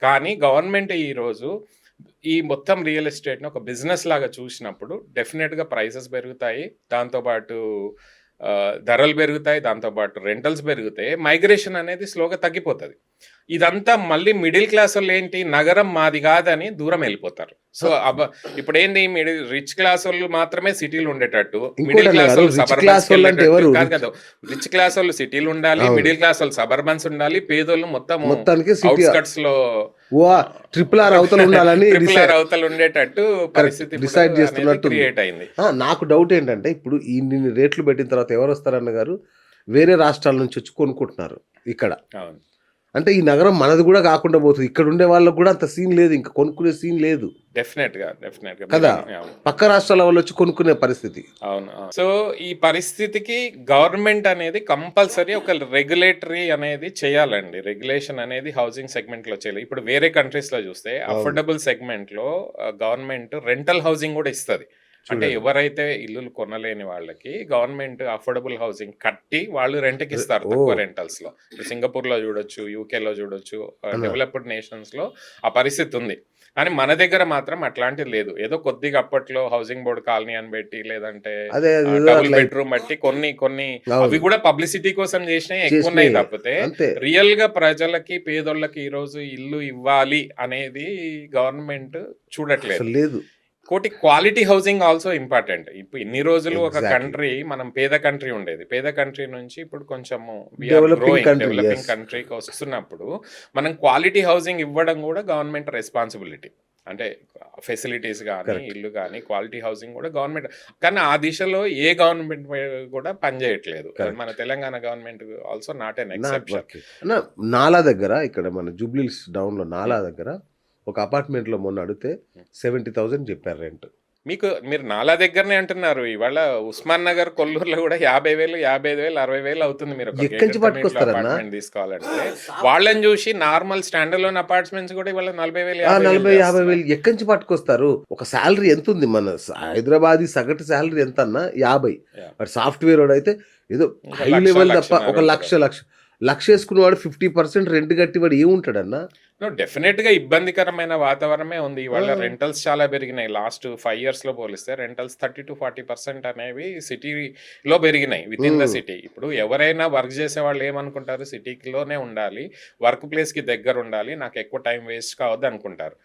కానీ గవర్నమెంట్ ఈరోజు ఈ మొత్తం రియల్ ఎస్టేట్‌ని ఒక బిజినెస్ లాగా చూసినప్పుడు డెఫినిట్‌గా ప్రైసెస్ పెరుగుతాయి. దాంతో పాటు ధరలు పెరుగుతాయి. దాంతో పాటు రెంటల్స్ పెరుగుతాయి. మైగ్రేషన్ అనేది స్లోగా తగ్గిపోతది. ఇదంతా మళ్ళీ మిడిల్ క్లాసోళ్ళేంటి నగరం మాది కాదని దూరం వెళ్ళిపోతారు. సో, ఇప్పుడేంది రిచ్ క్లాసోళ్ళు మాత్రమే సిటీలో ఉండేటట్టు, మిడిల్ ఇంకోటన్న గారు, క్లాసోళ్ళు రిచ్ క్లాస్ సబర్బన్స్‌కి వాళ్ళు అంటే వెళ్ళేటట్టు ఎవరు? కాదు కదా! రిచ్ క్లాసోళ్ళు సిటీలో ఉండాలి. అవును. మిడిల్ క్లాసోళ్ళు సబర్బన్స్ ఉండాలి. పేదోళ్ళు మొత్తము మొత్తానికి సిటీ ఔట్‌స్కట్స్‌లో ట్రిపుల్ ఆర్ అవతల ఉండాలని ట్రిపుల్ ఆర్ అవతల ఉండేటట్టు పరిస్థితి ఇప్పుడు డిసైడ్ అనేది చేస్తున్నట్టు క్రియేట్ అయింది. నాకు డౌట్ ఏంటంటే, ఇప్పుడు ఇన్ని రేట్లు పెట్టిన తర్వాత ఎవరు వస్తారన్న గారు? వేరే రాష్ట్రాల నుంచి వచ్చి కొనుక్కుంటున్నారు ఇక్కడ. అవును. అంటే ఈ నగరం మనది కూడా కాకుండా పోతుంది. ఇక్కడ ఉండే వాళ్ళకు కూడా అంత సీన్ లేదు, ఇంకా కొనుక్కునే సీన్ లేదు డెఫినెట్‌గా కదా. అవును. పక్క రాష్ట్రాల వాళ్ళు వచ్చి కొనుక్కునే పరిస్థితి. అవును. సో, ఈ పరిస్థితికి గవర్నమెంట్ అనేది కంపల్సరీ ఒక రెగ్యులేటరీ అనేది చేయాలండి. రెగ్యులేషన్ అనేది హౌసింగ్ సెగ్మెంట్‌లో చేయాలి. ఇప్పుడు వేరే కంట్రీస్‌లో చూస్తే అఫోర్డబుల్ సెగ్మెంట్‌లో గవర్నమెంట్ రెంటల్ హౌసింగ్ కూడా ఇస్తది. అంటే ఎవరైతే ఇల్లులు కొనలేని వాళ్ళకి గవర్నమెంట్ అఫోర్డబుల్ హౌసింగ్ కట్టి వాళ్ళు రెంట్‌కి ఇస్తారు తక్కువ రెంటల్స్‌లో. సింగపూర్‌లో చూడొచ్చు, యూకేలో చూడొచ్చు, డెవలప్డ్ నేషన్స్‌లో ఆ పరిస్థితి ఉంది. కానీ మన దగ్గర మాత్రం అట్లాంటిది లేదు. ఏదో కొద్దిగా అప్పట్లో హౌసింగ్ బోర్డ్ కాలనీ అని పెట్టి లేదంటే డబుల్ బెడ్‌రూమ్ బట్టి కొన్ని అవి కూడా పబ్లిసిటీ కోసం చేసినవి ఎక్కువ ఉన్నాయి తప్పితే రియల్ గా ప్రజలకి పేదోళ్ళకి ఈ రోజు ఇల్లు ఇవ్వాలి అనేది గవర్నమెంట్ చూడట్లేదు. లేదు. కోటి క్వాలిటీ హౌసింగ్ ఆల్సో ఇంపార్టెంట్. ఇప్పుడు ఇన్ని రోజులు ఒక కంట్రీ మనం పేద కంట్రీ ఉండేది. పేద కంట్రీ నుంచి ఇప్పుడు కొంచెము డెవలపింగ్ కంట్రీకి వస్తున్నప్పుడు మనం క్వాలిటీ హౌసింగ్ ఇవ్వడం కూడా గవర్నమెంట్ రెస్పాన్సిబిలిటీ. అంటే ఫెసిలిటీస్ కానీ ఇల్లు కానీ క్వాలిటీ హౌసింగ్ కూడా గవర్నమెంట్. కానీ ఆ దిశలో ఏ గవర్నమెంట్ కూడా పనిచేయట్లేదు. మన Telangana government also not an exception. నాలా దగ్గర ఇక్కడ మన జూబ్లీహిల్స్ డౌన్ లో నాలా దగ్గర ఒక అపార్ట్మెంట్ లో మొన్న అడిగితే 70,000 చెప్పారు రెంట్. మీరు నాలా దగ్గరనే అంటున్నారు. ఇవాళ ఉస్మాన్ నగర్ కొల్లూరులో కూడా 50,000, 55,000, 60,000 అవుతుంది. మీరు అపార్ట్మెంట్ తీసుకోవాలంటే వాళ్ళని చూసి నార్మల్ స్టాండర్డ్ లోన్ అపార్ట్మెంట్స్ కూడా ఇవాళ 40,000, 50,000 ఎక్కడి నుంచి పట్టుకొస్తారు? ఒక శాలరీ ఎంత ఉంది మన హైదరాబాద్ సగటు శాలరీ ఎంత అన్నా 50. బట్ సాఫ్ట్వేర్ వాడు అయితే ఏదో హై లెవెల్ తప్ప ఒక లక్ష వేసుకునేవాడు 50% రెంట్ కట్టి వాడు ఏముంటాడన్నా? డెఫినెట్ గా ఇబ్బందికరమైన వాతావరణమే ఉంది. ఇవాళ రెంటల్స్ చాలా పెరిగినాయి. లాస్ట్ 5 years లో పోలిస్తే రెంటల్స్ 30-40% అనేవి సిటీలో పెరిగినాయి విత్ ఇన్ ద సిటీ. ఇప్పుడు ఎవరైనా వర్క్ చేసే వాళ్ళు ఏమనుకుంటారు? సిటీలోనే ఉండాలి, వర్క్ ప్లేస్ కి దగ్గర ఉండాలి, నాకు ఎక్కువ టైం వేస్ట్ కావద్దు అనుకుంటారు.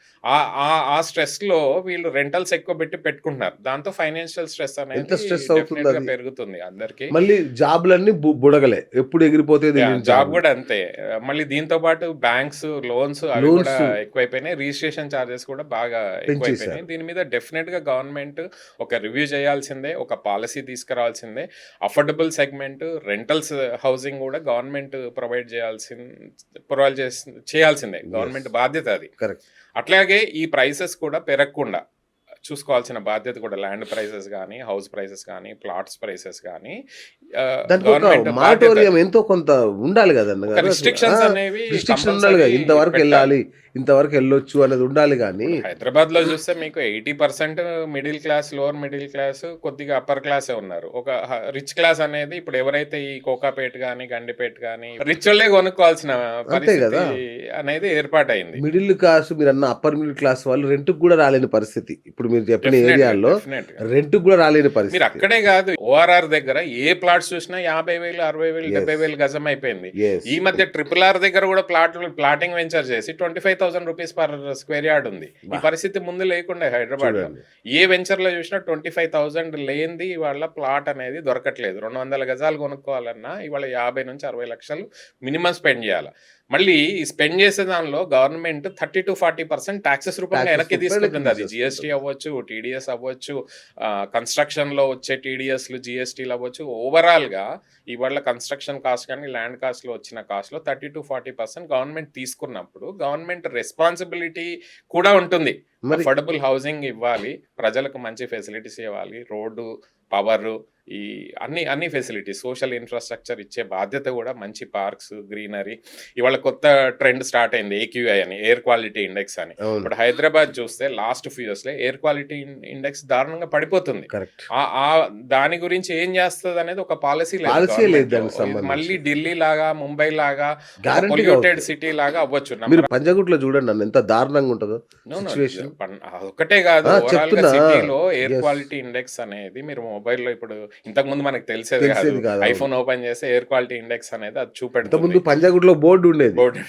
ఆ స్ట్రెస్ లో వీళ్ళు రెంటల్స్ ఎక్కువ పెట్టుకుంటున్నారు. దాంతో ఫైనాన్షియల్ స్ట్రెస్ అనేది పెరుగుతుంది అందరికి. మళ్ళీ జాబ్లన్నీ బుడగలే, ఎప్పుడు ఎగిరిపోతే జాబ్ కూడా అంతే. మళ్ళీ దీంతో పాటు బ్యాంక్స్ లోన్స్ అవి కూడా ఎక్కువైపోయినాయి. రిజిస్ట్రేషన్ ఛార్జెస్ కూడా బాగా ఎక్కువైపోయినాయి. దీని మీద డెఫినెట్ గా గవర్నమెంట్ ఒక రివ్యూ చేయాల్సిందే, ఒక పాలసీ తీసుకురావాల్సిందే. అఫోర్డబుల్ సెగ్మెంట్ రెంటల్స్ హౌసింగ్ కూడా గవర్నమెంట్ ప్రొవైడ్ చేయాల్సిందే. గవర్నమెంట్ బాధ్యత అది. అట్లాగే ఈ ప్రైసెస్ కూడా పెరగకుండా చూసుకోవాల్సిన బాధ్యత కూడా ల్యాండ్ ప్రైసెస్ కానీ, హౌస్ ప్రైసెస్ కానీ, ప్లాట్స్ ప్రైసెస్ కానీ మాటోరియం ఎంతో కొంత ఉండాలి కదన్న. రిస్ట్రిక్షన్స్ అనేవి ఉండాలి కదా, ఇంతవరకు వెళ్ళాలి, ఇంతవరకు వెళ్ళొచ్చు అనేది ఉండాలి. కానీ హైదరాబాద్ లో చూస్తే మీకు 80% middle class, lower middle class, కొద్దిగా అప్పర్ క్లాసే ఉన్నారు. ఒక రిచ్ క్లాస్ అనేది ఇప్పుడు ఎవరైతే ఈ కోకాపేట కానీ, గండిపేట కానీ రిచ్ వాళ్ళే కొనుక్కోవాల్సిన పరిస్థితి అనేది ఏర్పాటైంది. మిడిల్ క్లాస్ మీరు అన్న అప్పర్ మిడిల్ క్లాస్ వాళ్ళు రెంట్ కూడా రాలేని పరిస్థితి. ఇప్పుడు మీరు చెప్పిన ఏరియాలో రెంట్ కూడా రాలేని పరిస్థితి. మీరు అక్కడే కాదు, ఓఆర్ఆర్ దగ్గర ఏ ప్లాట్స్ చూసినా 50,000, 60,000, 70,000 గజం అయిపోయింది. ఈ మధ్య ట్రిపుల్ ఆర్ దగ్గర కూడా ప్లాటింగ్ వెంచర్ చేసి 25,000 రూపీస్ పర్ స్క్వేర్ యార్డ్ ఉంది. ఈ పరిస్థితి ముందు లేకుండా హైదరాబాద్ లో ఏ వెంచర్ లో చూసినా 25,000 లేనిది ఇవాళ ప్లాట్ అనేది దొరకట్లేదు. 200 గజాలు కొనుక్కోవాలన్నా ఇవాళ 50-60 లక్షలు మినిమం స్పెండ్ చేయాలి. మళ్ళీ స్పెండ్ చేసే దానిలో గవర్నమెంట్ 30-40% ట్యాక్సెస్ రూపంగా వెనక్కి తీసుకుంటుంది. అది జిఎస్టీ అవ్వచ్చు, టీడీఎస్ అవ్వచ్చు, కన్స్ట్రక్షన్ లో వచ్చే టీడీఎస్లు, జిఎస్టీలు అవ్వచ్చు. ఓవరాల్ గా ఇవాళ కన్స్ట్రక్షన్ కాస్ట్ కానీ ల్యాండ్ కాస్ట్ లో వచ్చిన కాస్ట్ లో 30-40% గవర్నమెంట్ తీసుకున్నప్పుడు గవర్నమెంట్ రెస్పాన్సిబిలిటీ కూడా ఉంటుంది. అఫోర్డబుల్ హౌసింగ్ ఇవ్వాలి, ప్రజలకు మంచి ఫెసిలిటీస్ ఇవ్వాలి, రోడ్డు పవరు, ఈ అన్ని ఫెసిలిటీస్, సోషల్ ఇన్‌ఫ్రాస్ట్రక్చర్ ఇచ్చే బాధ్యత గూడా మంచి పార్క్స్, గ్రీనరీ. ఇవాళ కొత్త ట్రెండ్ స్టార్ట్ అయింది ఏక్యూఐ అని, ఎయిర్ క్వాలిటీ ఇండెక్స్ అని. అవును. ఇప్పుడు హైదరాబాద్ చూస్తే లాస్ట్ ఫ్యూ ఇయర్స్‌లో ఎయిర్ క్వాలిటీ ఇండెక్స్ దారుణంగా పడిపోతుంది. కరెక్ట్. దాని గురించి ఏం చేస్తదనేది ఒక పాలసీ లేదు పాలసీ లేదు గవర్నమెంట్‌లో. దానికి ఇది సంబంధించి. మళ్ళీ ఢిల్లీ లాగా, ముంబై లాగా గ్యారంటీగా పొల్యూటెడ్ అవుతుంది. సిటీ లాగా అవ్వచ్చు. మీరు పంజాగుట్లో చూడండి అన్న ఎంత దారుణంగా ఉంటుందో సిచ్యువేషన్. ఒకటే కాదు, ఆ, ఓవరాల్ గా చెప్తున్నా. సిటీలో ఎయిర్ Yes. క్వాలిటీ ఇండెక్స్ అనేది మీరు మొబైల్లో ఇప్పుడు ఇంతకు ముందు మనకు తెలిసేది కాదు. తెలిసేది కాదు. ఐఫోన్ ఓపెన్ చేస్తే ఎయిర్ క్వాలిటీ ఇండెక్స్ అనేది అది ఇంత చూపెడుతుంది. ముందు పంజాగుట్లో బోర్డు ఉండేది. బోర్డు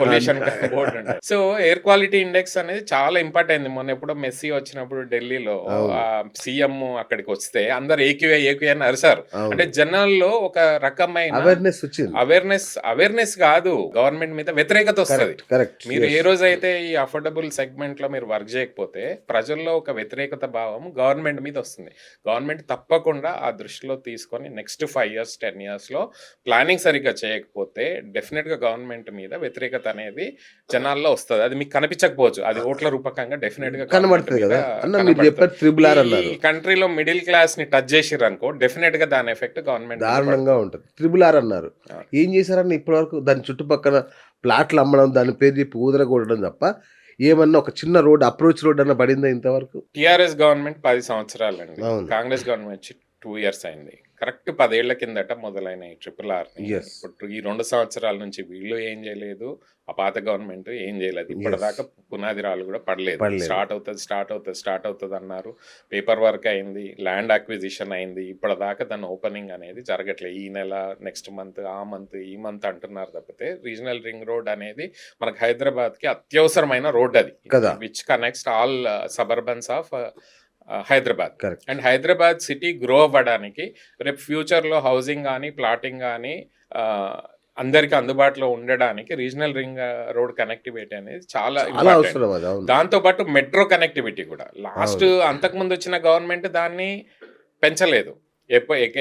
పొల్యూషన్ బోర్డు ఉంటుంది. సో ఎయిర్ క్వాలిటీ ఇండెక్స్ అనేది చాలా ఇంపార్టెంట్ అయింది. మొన్న ఎప్పుడో మెస్సీ వచ్చినప్పుడు ఢిల్లీలో అవును. సీఎం అక్కడికి వస్తే అందరు ఏక్యూఐ అని అరిశారు. అవును. అంటే జనాల్లో ఒక రకమైన అవేర్నెస్ వచ్చింది. అవేర్నెస్ కాదు, గవర్నమెంట్ మీద వ్యతిరేకత వస్తుంది. కరెక్ట్. మీరు ఏ రోజైతే ఈ అఫోర్డబుల్ సెగ్మెంట్ లో మీరు వర్క్ చేయకపోతే ప్రజల్లో ఒక వ్యతిరేకత భావం గవర్నమెంట్ మీద వస్తుంది. గవర్నమెంట్ తప్పకుండా ఆ దృష్టిలో తీసుకొని నెక్స్ట్ 5 years 10 years లో ప్లానింగ్ సరిగ్గా చేయకపోతే డెఫినెట్ గా గవర్నమెంట్ మీద వ్యతిరేకత అనేది జనాల్లో వస్తుంది. అది మీకు కనిపించకపోవచ్చు, అది ఓట్ల రూపకంగా డెఫినెట్ గా కనబడుతుంది కదా అన్న. మీరు చెప్పారు ట్రిపుల్ ఆర్ అన్నారు. ఈ కంట్రీలో మిడిల్ క్లాస్ ని టచ్ చేసిర్రు అనుకో, డెఫినెట్ గా దాని ఎఫెక్ట్ గవర్నమెంట్ దారుణంగా ఉంటుంది. ట్రిపుల్ ఆర్ అన్నారు. అవును. ఏం చేశారన్న ఇప్పటి వరకు? దాని చుట్టుపక్కల ప్లాట్లు అమ్మడం, దాని పేరు చెప్పి ఊదరగొట్టడం తప్ప ఏమన్నా ఒక చిన్న రోడ్, అప్రోచ్ రోడ్ అన్న పడిందా ఇంతవరకు? TRS government 10 సంవత్సరాలండి. అవును. కాంగ్రెస్ గవర్నమెంట్ వచ్చి 2 years అయింది. కరెక్ట్ 10 ఏళ్ల కిందట మొదలైన ఈ ట్రిపుల్ ఆర్ Yes. ఇప్పుడు ఈ 2 సంవత్సరాల నుంచి వీళ్ళు ఏం చేయలేదు, ఆ పాత గవర్నమెంట్ ఏం చేయలేదు. ఇప్పటిదాకా పునాది రాళ్ళు కూడా పడలేదు. పడలేదు. స్టార్ట్ అవుతుంది అన్నారు. పేపర్ వర్క్ అయింది, ల్యాండ్ అక్విజిషన్ అయింది. ఇప్పటిదాకా దాని ఓపెనింగ్ అనేది జరగట్లేదు. ఈ నెల, నెక్స్ట్ మంత్, ఆ మంత్, ఈ మంత్ అంటున్నారు తప్పితే రీజనల్ రింగ్ రోడ్ అనేది మనకు హైదరాబాద్ కి అత్యవసరమైన రోడ్ అది, కదా. Which connects all suburbans of Hyderabad. Correct. And Hyderabad city grow అవ్వడానికి రేపు ఫ్యూచర్లో హౌసింగ్ కానీ, ప్లాటింగ్ కానీ అందరికి అందుబాటులో ఉండడానికి రీజనల్ రింగ్ రోడ్ కనెక్టివిటీ అనేది చాలా చాలా important. అవసరం అది. అవును. దాంతో పాటు మెట్రో కనెక్టివిటీ కూడా లాస్ట్ అంతకుముందు వచ్చిన గవర్నమెంట్ దాన్ని పెంచలేదు.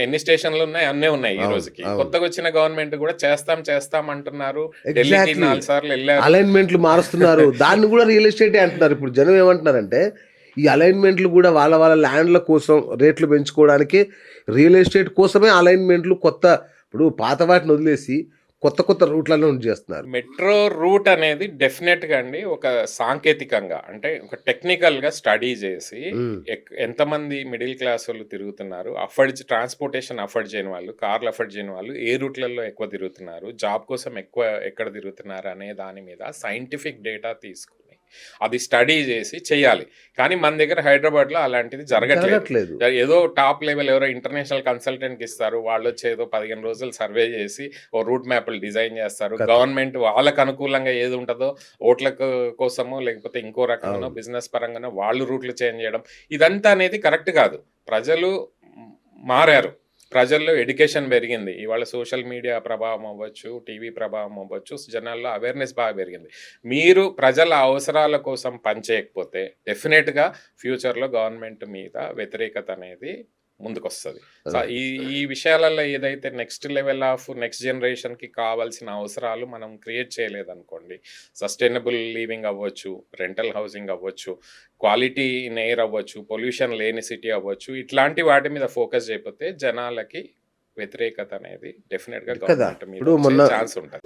ఎన్ని స్టేషన్లు ఉన్నాయి, అన్నీ ఉన్నాయి ఈ అవును, రోజుకి. అవును. కొత్తగా వచ్చిన గవర్నమెంట్ కూడా చేస్తాం అంటున్నారు. Exactly. ఢిల్లీకి 4 సార్లు వెళ్ళారు. అలైన్మెంట్లు మారుస్తున్నారు. దాన్ని కూడా రియల్ ఎస్టేట్ అంటున్నారు. ఇప్పుడు జనం ఏమంటున్నారంటే ఈ అలైన్మెంట్లు కూడా వాళ్ళ ల్యాండ్ల కోసం రేట్లు పెంచుకోవడానికి, రియల్ ఎస్టేట్ కోసమే అలైన్మెంట్లు కొత్త, ఇప్పుడు పాత వాటిని వదిలేసి కొత్త రూట్లను చేస్తున్నారు. మెట్రో రూట్ అనేది డెఫినెట్ గా అండి ఒక సాంకేతికంగా, అంటే ఒక టెక్నికల్ గా స్టడీ చేసి ఎంతమంది మిడిల్ క్లాస్ వాళ్ళు తిరుగుతున్నారు, ట్రాన్స్పోర్టేషన్ అఫోర్డ్ చేయని వాళ్ళు, కార్లు అఫోర్డ్ చేయని వాళ్ళు ఏ రూట్లలో ఎక్కువ తిరుగుతున్నారు, జాబ్ కోసం ఎక్కువ ఎక్కడ తిరుగుతున్నారు అనే దాని మీద సైంటిఫిక్ డేటా తీసుకుని అది స్టడీ చేసి చేయాలి. కానీ మన దగ్గర హైదరాబాద్లో అలాంటిది జరగట్లేదు. ఏదో టాప్ లెవెల్ ఎవరో ఇంటర్నేషనల్ కన్సల్టెంట్కి ఇస్తారు, వాళ్ళు వచ్చి ఏదో 15 రోజులు సర్వే చేసి ఓ రూట్ మ్యాప్లు డిజైన్ చేస్తారు. గవర్నమెంట్ వాళ్ళకు అనుకూలంగా ఏది ఉంటుందో ఓట్ల కోసమో లేకపోతే ఇంకో రకంగానో బిజినెస్ పరంగానో వాళ్ళు రూట్లు చేంజ్ చేయడం, ఇదంతా అనేది కరెక్ట్ కాదు. ప్రజలు మారారు, ప్రజల్లో ఎడ్యుకేషన్ పెరిగింది. ఇవాళ సోషల్ మీడియా ప్రభావం అవ్వచ్చు, టీవీ ప్రభావం అవ్వచ్చు, జనాల్లో అవేర్నెస్ బాగా పెరిగింది. మీరు ప్రజల అవసరాల కోసం పనిచేయకపోతే డెఫినెట్గా ఫ్యూచర్లో గవర్నమెంట్ మీద వ్యతిరేకత అనేది ముందుకొస్తుంది. సో ఈ విషయాలలో ఏదైతే నెక్స్ట్ లెవెల్ ఆఫ్ నెక్స్ట్ జనరేషన్కి కావాల్సిన అవసరాలు మనం క్రియేట్ చేయలేదనుకోండి, సస్టైనబుల్ లివింగ్ అవ్వచ్చు, రెంటల్ హౌసింగ్ అవ్వచ్చు, క్వాలిటీ ఇన్ ఎయిర్ అవ్వచ్చు, పొల్యూషన్ లేని సిటీ అవ్వచ్చు, ఇట్లాంటి వాటి మీద ఫోకస్ చేయకపోతే జనాలకి వ్యతిరేకత అనేది డెఫినెట్గా గవర్నమెంట్ మీద ఛాన్స్ ఉంటుంది.